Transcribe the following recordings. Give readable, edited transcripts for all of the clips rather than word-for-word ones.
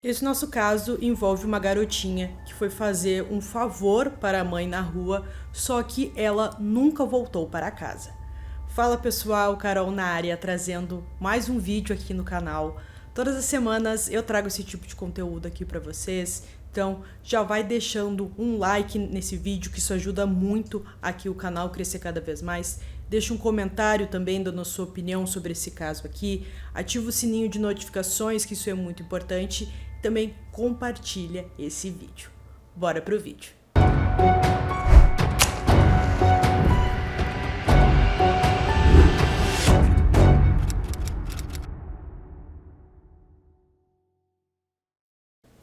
Esse nosso caso envolve uma garotinha que foi fazer um favor para a mãe na rua, só que ela nunca voltou para casa. Fala pessoal, Carol na área, trazendo mais um vídeo aqui no canal. Todas as semanas eu trago esse tipo de conteúdo aqui para vocês, então já vai deixando um like nesse vídeo, que isso ajuda muito aqui o canal crescer cada vez mais. Deixa um comentário também dando a sua opinião sobre esse caso aqui. Ativa o sininho de notificações, que isso é muito importante. Também compartilha esse vídeo. Bora pro vídeo.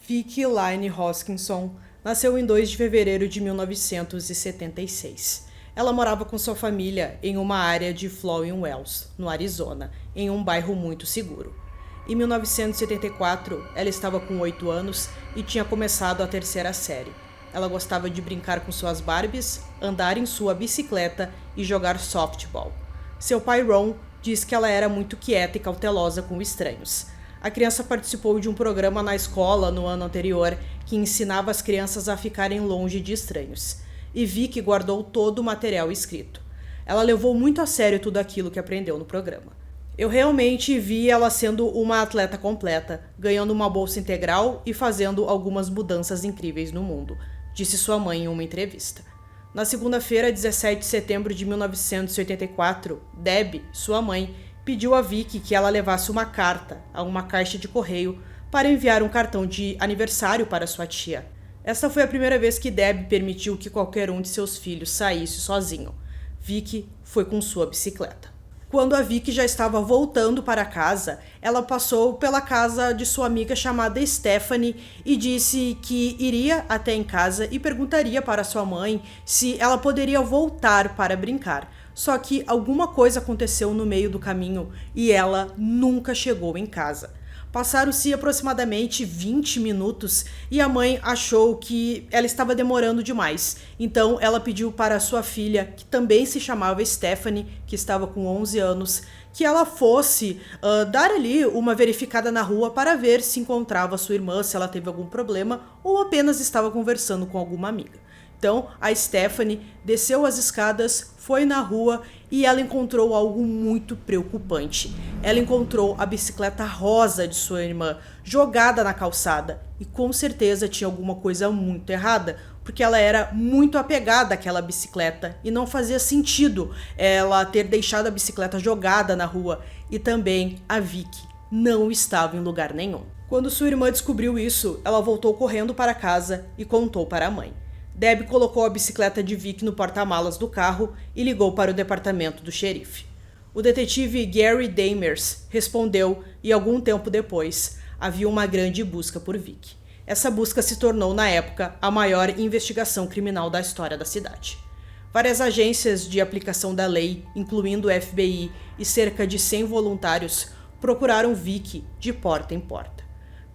Vicky Laine Hoskinson nasceu em 2 de fevereiro de 1976. Ela morava com sua família em uma área de Flowing Wells, no Arizona, em um bairro muito seguro. Em 1974, ela estava com 8 anos e tinha começado a 3ª série. Ela gostava de brincar com suas Barbies, andar em sua bicicleta e jogar softball. Seu pai Ron diz que ela era muito quieta e cautelosa com estranhos. A criança participou de um programa na escola no ano anterior que ensinava as crianças a ficarem longe de estranhos. E Vicky guardou todo o material escrito. Ela levou muito a sério tudo aquilo que aprendeu no programa. Eu realmente vi ela sendo uma atleta completa, ganhando uma bolsa integral e fazendo algumas mudanças incríveis no mundo, disse sua mãe em uma entrevista. Na segunda-feira, 17 de setembro de 1984, Deb, sua mãe, pediu a Vicky que ela levasse uma carta a uma caixa de correio para enviar um cartão de aniversário para sua tia. Essa foi a primeira vez que Deb permitiu que qualquer um de seus filhos saísse sozinho. Vicky foi com sua bicicleta. Quando a Vicky já estava voltando para casa, ela passou pela casa de sua amiga chamada Stephanie e disse que iria até em casa e perguntaria para sua mãe se ela poderia voltar para brincar. Só que alguma coisa aconteceu no meio do caminho e ela nunca chegou em casa. Passaram-se aproximadamente 20 minutos e a mãe achou que ela estava demorando demais. Então ela pediu para sua filha, que também se chamava Stephanie, que estava com 11 anos, que ela fosse dar ali uma verificada na rua para ver se encontrava sua irmã, se ela teve algum problema ou apenas estava conversando com alguma amiga. Então, a Stephanie desceu as escadas, foi na rua e ela encontrou algo muito preocupante. Ela encontrou a bicicleta rosa de sua irmã jogada na calçada e com certeza tinha alguma coisa muito errada, porque ela era muito apegada àquela bicicleta e não fazia sentido ela ter deixado a bicicleta jogada na rua, e também a Vicky não estava em lugar nenhum. Quando sua irmã descobriu isso, ela voltou correndo para casa e contou para a mãe. Deb colocou a bicicleta de Vicky no porta-malas do carro e ligou para o departamento do xerife. O detetive Gary Damers respondeu e algum tempo depois havia uma grande busca por Vicky. Essa busca se tornou, na época, a maior investigação criminal da história da cidade. Várias agências de aplicação da lei, incluindo o FBI e cerca de 100 voluntários, procuraram Vicky de porta em porta.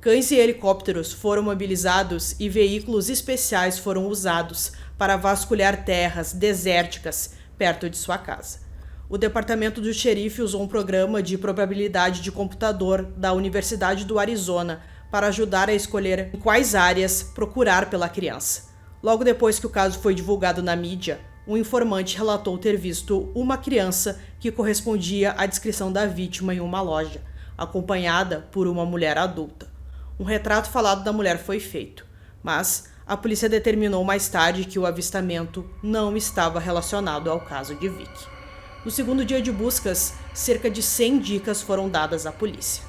Cães e helicópteros foram mobilizados e veículos especiais foram usados para vasculhar terras desérticas perto de sua casa. O departamento do xerife usou um programa de probabilidade de computador da Universidade do Arizona para ajudar a escolher em quais áreas procurar pela criança. Logo depois que o caso foi divulgado na mídia, um informante relatou ter visto uma criança que correspondia à descrição da vítima em uma loja, acompanhada por uma mulher adulta. Um retrato falado da mulher foi feito, mas a polícia determinou mais tarde que o avistamento não estava relacionado ao caso de Vicky. No segundo dia de buscas, cerca de 100 dicas foram dadas à polícia.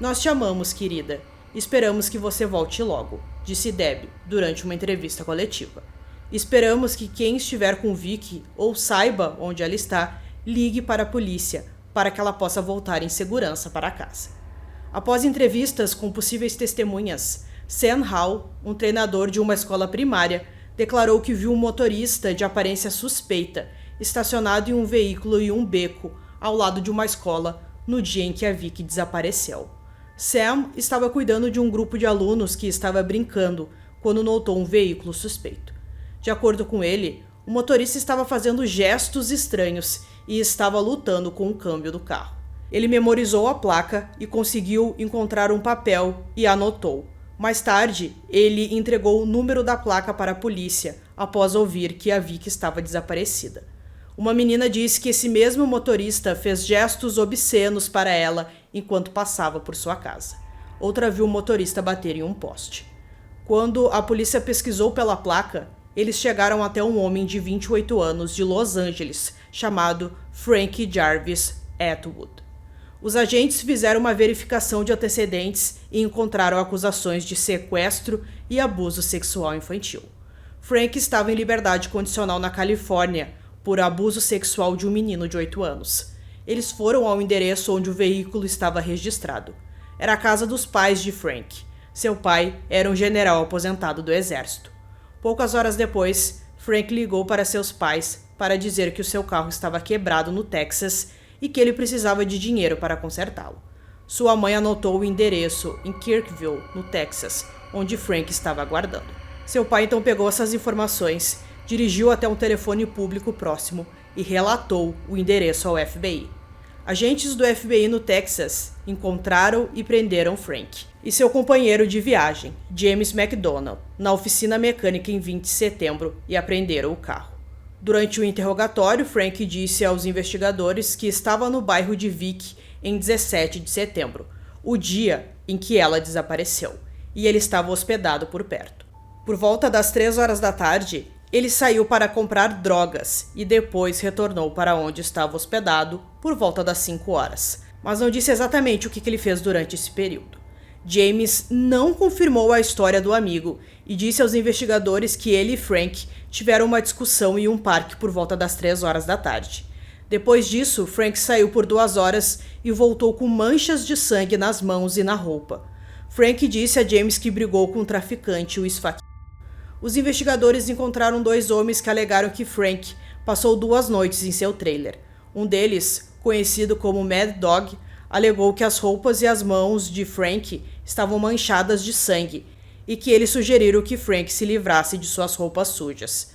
"Nós te amamos, querida. Esperamos que você volte logo", disse Deb durante uma entrevista coletiva. "Esperamos que quem estiver com Vicky ou saiba onde ela está, ligue para a polícia para que ela possa voltar em segurança para casa." Após entrevistas com possíveis testemunhas, Sam Hall, um treinador de uma escola primária, declarou que viu um motorista de aparência suspeita estacionado em um veículo em um beco ao lado de uma escola no dia em que a Vicky desapareceu. Sam estava cuidando de um grupo de alunos que estava brincando quando notou um veículo suspeito. De acordo com ele, o motorista estava fazendo gestos estranhos e estava lutando com o câmbio do carro. Ele memorizou a placa e conseguiu encontrar um papel e anotou: Mais tarde, ele entregou o número da placa para a polícia após ouvir que a Vicky estava desaparecida. Uma menina disse que esse mesmo motorista fez gestos obscenos para ela enquanto passava por sua casa. Outra viu o motorista bater em um poste. Quando a polícia pesquisou pela placa, eles chegaram até um homem de 28 anos de Los Angeles, chamado Frank Jarvis Atwood. Os agentes fizeram uma verificação de antecedentes e encontraram acusações de sequestro e abuso sexual infantil. Frank estava em liberdade condicional na Califórnia por abuso sexual de um menino de 8 anos. Eles foram ao endereço onde o veículo estava registrado. Era a casa dos pais de Frank. Seu pai era um general aposentado do exército. Poucas horas depois, Frank ligou para seus pais para dizer que o seu carro estava quebrado no Texas e que ele precisava de dinheiro para consertá-lo. Sua mãe anotou o endereço em Kirkville, no Texas, onde Frank estava aguardando. Seu pai então pegou essas informações, dirigiu até um telefone público próximo e relatou o endereço ao FBI. Agentes do FBI no Texas encontraram e prenderam Frank e seu companheiro de viagem, James McDonald, na oficina mecânica em 20 de setembro e apreenderam o carro. Durante o interrogatório, Frank disse aos investigadores que estava no bairro de Vick em 17 de setembro, o dia em que ela desapareceu, e ele estava hospedado por perto. Por volta das 3 horas da tarde, ele saiu para comprar drogas e depois retornou para onde estava hospedado por volta das 5 horas, mas não disse exatamente o que ele fez durante esse período. James não confirmou a história do amigo e disse aos investigadores que ele e Frank tiveram uma discussão em um parque por volta das 3 horas da tarde. Depois disso, Frank saiu por 2 horas e voltou com manchas de sangue nas mãos e na roupa. Frank disse a James que brigou com um traficante e o esfaqueou. Os investigadores encontraram 2 homens que alegaram que Frank passou 2 noites em seu trailer. Um deles, conhecido como Mad Dog, alegou que as roupas e as mãos de Frank estavam manchadas de sangue e que eles sugeriram que Frank se livrasse de suas roupas sujas.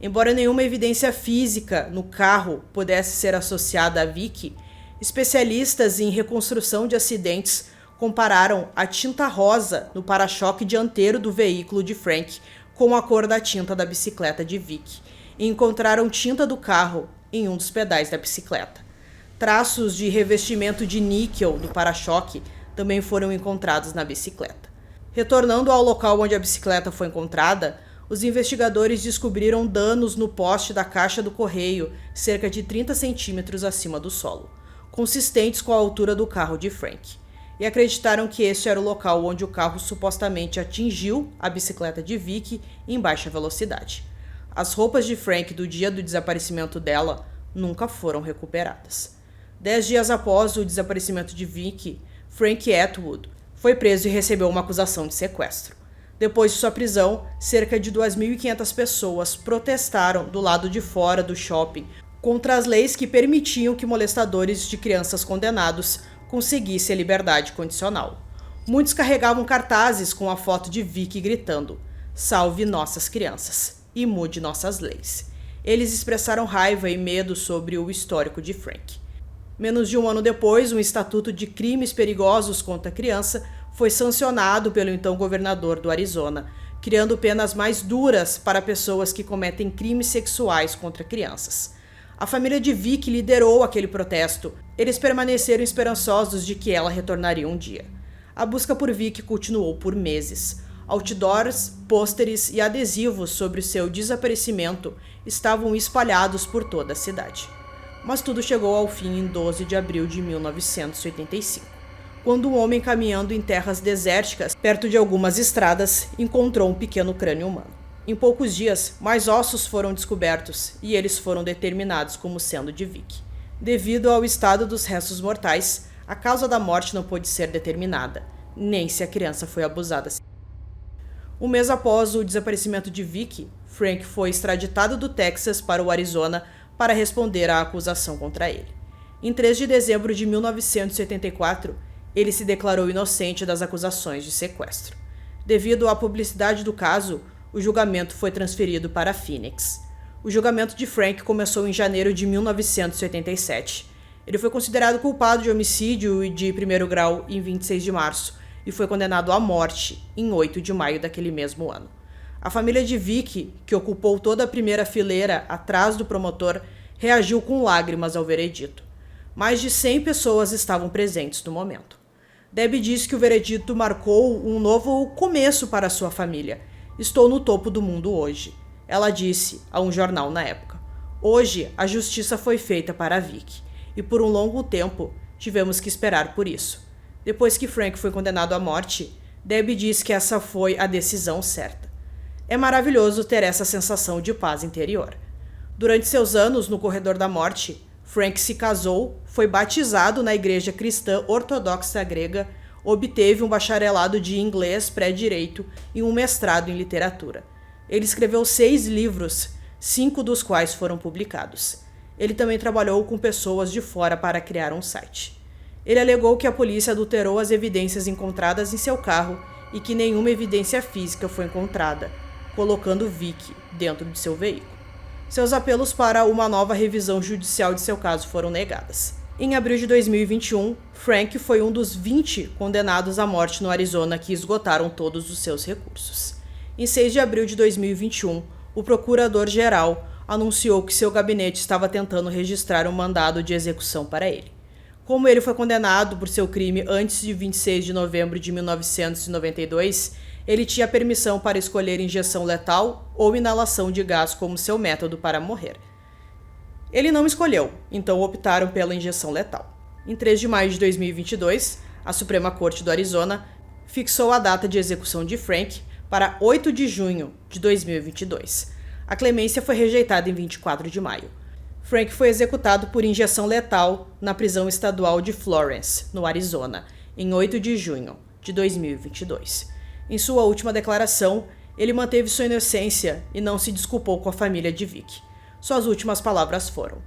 Embora nenhuma evidência física no carro pudesse ser associada a Vicky, especialistas em reconstrução de acidentes compararam a tinta rosa no para-choque dianteiro do veículo de Frank com a cor da tinta da bicicleta de Vicky e encontraram tinta do carro em um dos pedais da bicicleta. Traços de revestimento de níquel do para-choque também foram encontrados na bicicleta. Retornando ao local onde a bicicleta foi encontrada, os investigadores descobriram danos no poste da caixa do correio cerca de 30 centímetros acima do solo, consistentes com a altura do carro de Frank, e acreditaram que este era o local onde o carro supostamente atingiu a bicicleta de Vicky em baixa velocidade. As roupas de Frank do dia do desaparecimento dela nunca foram recuperadas. 10 dias após o desaparecimento de Vicky, Frank Atwood foi preso e recebeu uma acusação de sequestro. Depois de sua prisão, cerca de 2.500 pessoas protestaram do lado de fora do shopping contra as leis que permitiam que molestadores de crianças condenados conseguissem a liberdade condicional. Muitos carregavam cartazes com a foto de Vicky gritando: "Salve nossas crianças e mude nossas leis." Eles expressaram raiva e medo sobre o histórico de Frank. Menos de um ano depois, um estatuto de crimes perigosos contra a criança foi sancionado pelo então governador do Arizona, criando penas mais duras para pessoas que cometem crimes sexuais contra crianças. A família de Vicky liderou aquele protesto. Eles permaneceram esperançosos de que ela retornaria um dia. A busca por Vicky continuou por meses. Outdoors, pôsteres e adesivos sobre seu desaparecimento estavam espalhados por toda a cidade. Mas tudo chegou ao fim em 12 de abril de 1985, quando um homem caminhando em terras desérticas, perto de algumas estradas, encontrou um pequeno crânio humano. Em poucos dias, mais ossos foram descobertos e eles foram determinados como sendo de Vicky. Devido ao estado dos restos mortais, a causa da morte não pôde ser determinada, nem se a criança foi abusada. Um mês após o desaparecimento de Vicky, Frank foi extraditado do Texas para o Arizona para responder à acusação contra ele. Em 3 de dezembro de 1984, ele se declarou inocente das acusações de sequestro. Devido à publicidade do caso, o julgamento foi transferido para Phoenix. O julgamento de Frank começou em janeiro de 1987. Ele foi considerado culpado de homicídio e de primeiro grau em 26 de março, e foi condenado à morte em 8 de maio daquele mesmo ano. A família de Vicky, que ocupou toda a primeira fileira atrás do promotor, reagiu com lágrimas ao veredito. Mais de 100 pessoas estavam presentes no momento. Debbie disse que o veredito marcou um novo começo para sua família. Estou no topo do mundo hoje. Ela disse a um jornal na época. Hoje, a justiça foi feita para Vicky, e por um longo tempo tivemos que esperar por isso. Depois que Frank foi condenado à morte, Debbie disse que essa foi a decisão certa. É maravilhoso ter essa sensação de paz interior. Durante seus anos no corredor da morte, Frank se casou, foi batizado na igreja cristã ortodoxa grega, obteve um bacharelado de inglês pré-direito e um mestrado em literatura. Ele escreveu 6 livros, 5 dos quais foram publicados. Ele também trabalhou com pessoas de fora para criar um site. Ele alegou que a polícia adulterou as evidências encontradas em seu carro e que nenhuma evidência física foi encontrada, colocando Vicky dentro de seu veículo. Seus apelos para uma nova revisão judicial de seu caso foram negadas. Em abril de 2021, Frank foi um dos 20 condenados à morte no Arizona que esgotaram todos os seus recursos. Em 6 de abril de 2021, o procurador-geral anunciou que seu gabinete estava tentando registrar um mandado de execução para ele. Como ele foi condenado por seu crime antes de 26 de novembro de 1992, ele tinha permissão para escolher injeção letal ou inalação de gás como seu método para morrer. Ele não escolheu, então optaram pela injeção letal. Em 3 de maio de 2022, a Suprema Corte do Arizona fixou a data de execução de Frank para 8 de junho de 2022. A clemência foi rejeitada em 24 de maio. Frank foi executado por injeção letal na prisão estadual de Florence, no Arizona, em 8 de junho de 2022. Em sua última declaração, ele manteve sua inocência e não se desculpou com a família de Vicky. Suas últimas palavras foram: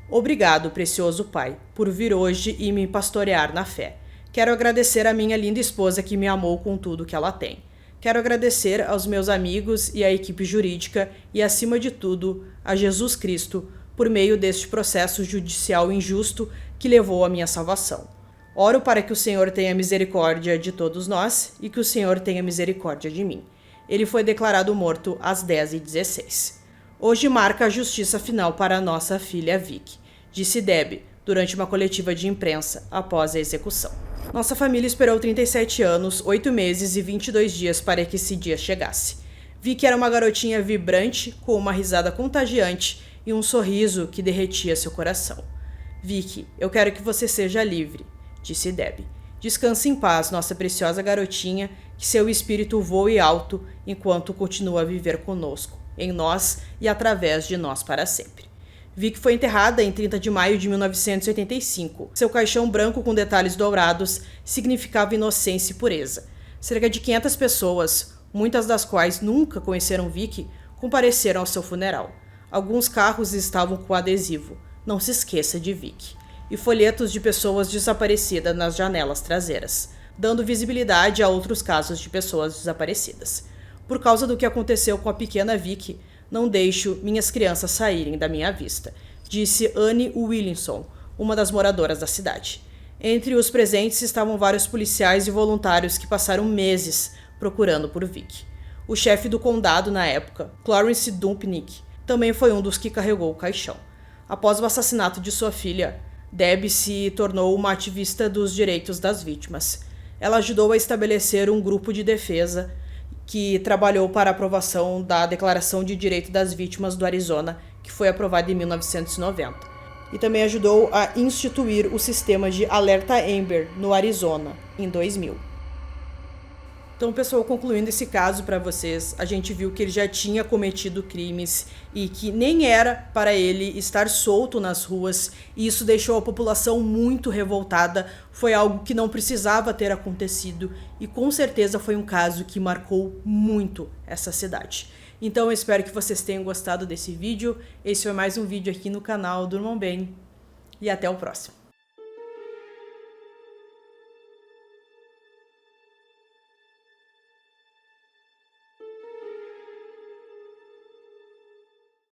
"Obrigado, precioso pai, por vir hoje e me pastorear na fé. Quero agradecer à minha linda esposa que me amou com tudo que ela tem. Quero agradecer aos meus amigos e à equipe jurídica e, acima de tudo, a Jesus Cristo, por meio deste processo judicial injusto que levou à minha salvação. Oro para que o Senhor tenha misericórdia de todos nós e que o Senhor tenha misericórdia de mim." Ele foi declarado morto às 10h16. "Hoje marca a justiça final para a nossa filha Vicky", disse Debbie durante uma coletiva de imprensa após a execução. "Nossa família esperou 37 anos, 8 meses e 22 dias para que esse dia chegasse. Vicky era uma garotinha vibrante, com uma risada contagiante e um sorriso que derretia seu coração. Vicky, eu quero que você seja livre", disse Debbie. "Descanse em paz, nossa preciosa garotinha, que seu espírito voe alto enquanto continua a viver conosco, em nós e através de nós para sempre." Vicky foi enterrada em 30 de maio de 1985. Seu caixão branco com detalhes dourados significava inocência e pureza. Cerca de 500 pessoas, muitas das quais nunca conheceram Vicky, compareceram ao seu funeral. Alguns carros estavam com adesivo "Não se esqueça de Vicky" e folhetos de pessoas desaparecidas nas janelas traseiras, dando visibilidade a outros casos de pessoas desaparecidas. "Por causa do que aconteceu com a pequena Vicky, não deixo minhas crianças saírem da minha vista", disse Anne Williamson, uma das moradoras da cidade. Entre os presentes estavam vários policiais e voluntários que passaram meses procurando por Vicky. O chefe do condado na época, Clarence Dumpnick, também foi um dos que carregou o caixão. Após o assassinato de sua filha, Debbie se tornou uma ativista dos direitos das vítimas. Ela ajudou a estabelecer um grupo de defesa que trabalhou para a aprovação da Declaração de Direito das Vítimas do Arizona, que foi aprovada em 1990. E também ajudou a instituir o sistema de Alerta Amber no Arizona, em 2000. Então, pessoal, concluindo esse caso para vocês, a gente viu que ele já tinha cometido crimes e que nem era para ele estar solto nas ruas, e isso deixou a população muito revoltada. Foi algo que não precisava ter acontecido e com certeza foi um caso que marcou muito essa cidade. Então, eu espero que vocês tenham gostado desse vídeo. Esse foi mais um vídeo aqui no canal Durmam Bem e até o próximo.